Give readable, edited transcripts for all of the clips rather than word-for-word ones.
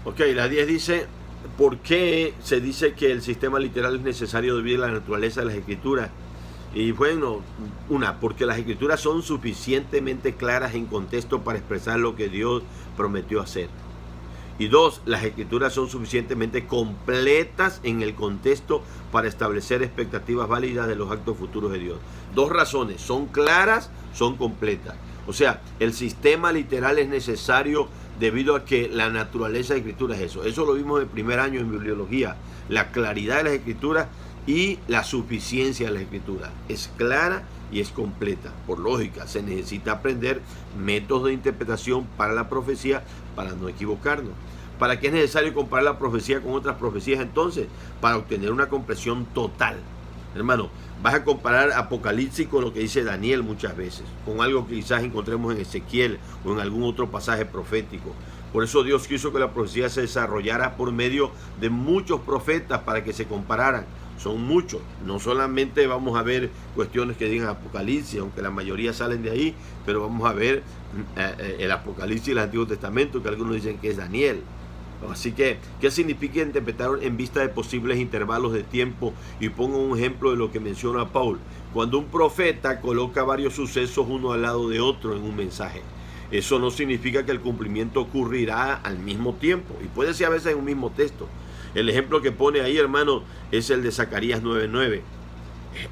Ok, la 10 dice, ¿por qué se dice que el sistema literal es necesario debido a la naturaleza de las escrituras? Y bueno, porque las escrituras son suficientemente claras en contexto para expresar lo que Dios prometió hacer. Y dos, las escrituras son suficientemente completas en el contexto para establecer expectativas válidas de los actos futuros de Dios. Dos razones, son claras, son completas. O sea, el sistema literal es necesario debido a que la naturaleza de la escritura es eso. Eso lo vimos en el primer año en bibliología. La claridad de las escrituras y la suficiencia de la escritura. Es clara y es completa. Por lógica, se necesita aprender métodos de interpretación para la profecía para no equivocarnos. ¿Para qué es necesario comparar la profecía con otras profecías entonces? Para obtener una comprensión total. Hermano, vas a comparar Apocalipsis con lo que dice Daniel muchas veces, con algo que quizás encontremos en Ezequiel o en algún otro pasaje profético. Por eso Dios quiso que la profecía se desarrollara por medio de muchos profetas para que se compararan. Son muchos, no solamente vamos a ver cuestiones que digan Apocalipsis, aunque la mayoría salen de ahí, pero vamos a ver el Apocalipsis y el Antiguo Testamento, que algunos dicen que es Daniel. Así que, ¿qué significa interpretar en vista de posibles intervalos de tiempo? Y pongo un ejemplo de lo que menciona Paul. Cuando un profeta coloca varios sucesos uno al lado de otro en un mensaje, eso no significa que el cumplimiento ocurrirá al mismo tiempo, y puede ser a veces en un mismo texto. El ejemplo que pone ahí, hermano, es el de Zacarías 9:9.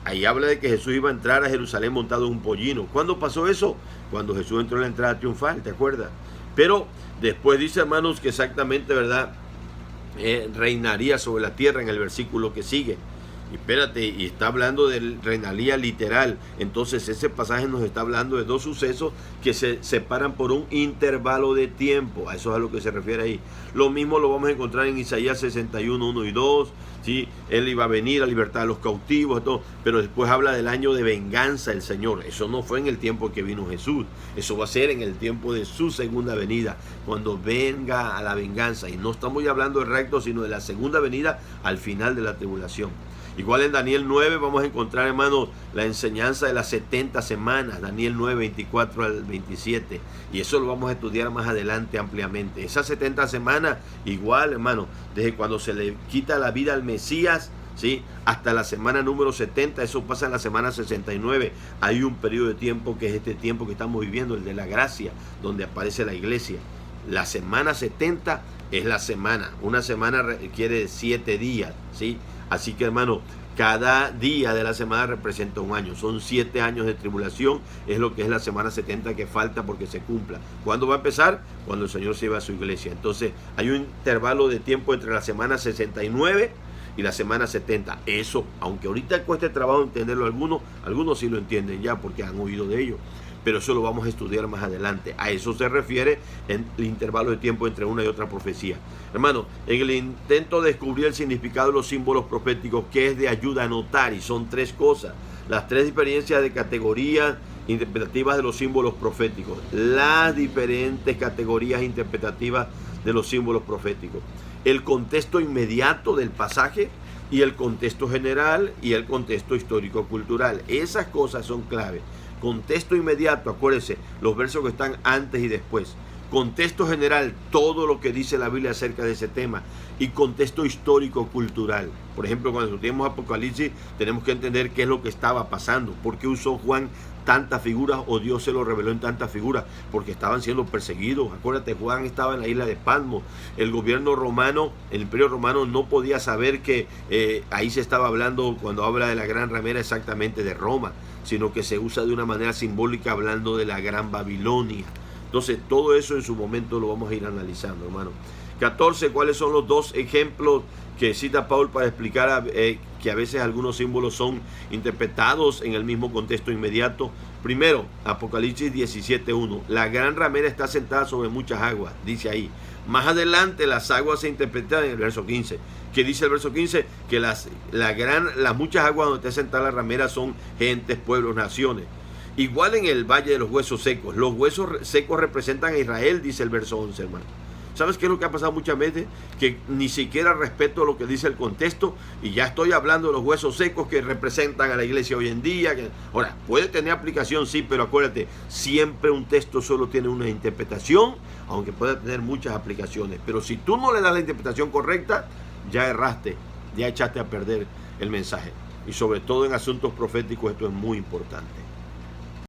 Ahí habla de que Jesús iba a entrar a Jerusalén montado en un pollino. ¿Cuándo pasó eso? Cuando Jesús entró en la entrada triunfal, ¿te acuerdas? Pero después dice, hermanos, que exactamente, ¿verdad? Reinaría sobre la tierra en el versículo que sigue. Y espérate, y está hablando de reinaría literal. Entonces ese pasaje nos está hablando de dos sucesos que se separan por un intervalo de tiempo. A eso es a lo que se refiere ahí. Lo mismo lo vamos a encontrar en Isaías 61:1 y 2. ¿Sí? Él iba a venir a libertar a los cautivos, todo, pero después habla del año de venganza del Señor. Eso no fue en el tiempo que vino Jesús. Eso va a ser en el tiempo de su segunda venida, cuando venga a la venganza. Y no estamos ya hablando de recto, sino de la segunda venida al final de la tribulación. Igual en Daniel 9 vamos a encontrar, hermanos, la enseñanza de las 70 semanas, Daniel 9, 24 al 27. Y eso lo vamos a estudiar más adelante ampliamente. Esas 70 semanas, igual, hermano, desde cuando se le quita la vida al Mesías, ¿sí?, hasta la semana número 70, eso pasa en la semana 69. Hay un periodo de tiempo que es este tiempo que estamos viviendo, el de la gracia, donde aparece la iglesia. La semana 70 es la semana. Una semana requiere 7 días, ¿sí? Así que, hermano, cada día de la semana representa un año. Son 7 años de tribulación. Es lo que es la semana 70 que falta porque se cumpla. ¿Cuándo va a empezar? Cuando el Señor se lleva a su iglesia. Entonces, hay un intervalo de tiempo entre la semana 69 y la semana 70. Eso, aunque ahorita cueste trabajo entenderlo, algunos sí lo entienden ya porque han oído de ello. Pero eso lo vamos a estudiar más adelante. A eso se refiere en el intervalo de tiempo entre una y otra profecía. Hermano, en el intento de descubrir el significado de los símbolos proféticos, que es de ayuda a notar, y son 3 cosas. Las 3 diferencias de categorías interpretativas de los símbolos proféticos. Las diferentes categorías interpretativas de los símbolos proféticos. El contexto inmediato del pasaje y el contexto general y el contexto histórico-cultural. Esas cosas son claves. Contexto inmediato, acuérdense, los versos que están antes y después. Contexto general, todo lo que dice la Biblia acerca de ese tema. Y contexto histórico-cultural. Por ejemplo, cuando estudiamos Apocalipsis, tenemos que entender qué es lo que estaba pasando. ¿Por qué usó Juan tantas figuras o Dios se lo reveló en tantas figuras? Porque estaban siendo perseguidos. Acuérdate, Juan estaba en la isla de Patmos. El gobierno romano, el imperio romano no podía saber que ahí se estaba hablando, cuando habla de la gran ramera, exactamente de Roma, sino que se usa de una manera simbólica hablando de la gran Babilonia. Entonces, todo eso en su momento lo vamos a ir analizando, hermano. 14. ¿Cuáles son los 2 ejemplos que cita Paul para explicar que a veces algunos símbolos son interpretados en el mismo contexto inmediato? Primero, Apocalipsis 17:1. La gran ramera está sentada sobre muchas aguas, dice ahí. Más adelante las aguas se interpretan en el verso 15. ¿Qué dice el verso 15? Que las muchas aguas donde está sentada la ramera son gentes, pueblos, naciones. Igual en el valle de los huesos secos. Los huesos secos representan a Israel, dice el verso 11, hermano. ¿Sabes qué es lo que ha pasado muchas veces? Que ni siquiera respeto lo que dice el contexto y ya estoy hablando de los huesos secos que representan a la iglesia hoy en día. Ahora, puede tener aplicación, sí, pero acuérdate, siempre un texto solo tiene una interpretación, aunque pueda tener muchas aplicaciones. Pero si tú no le das la interpretación correcta, ya erraste, ya echaste a perder el mensaje. Y sobre todo en asuntos proféticos esto es muy importante.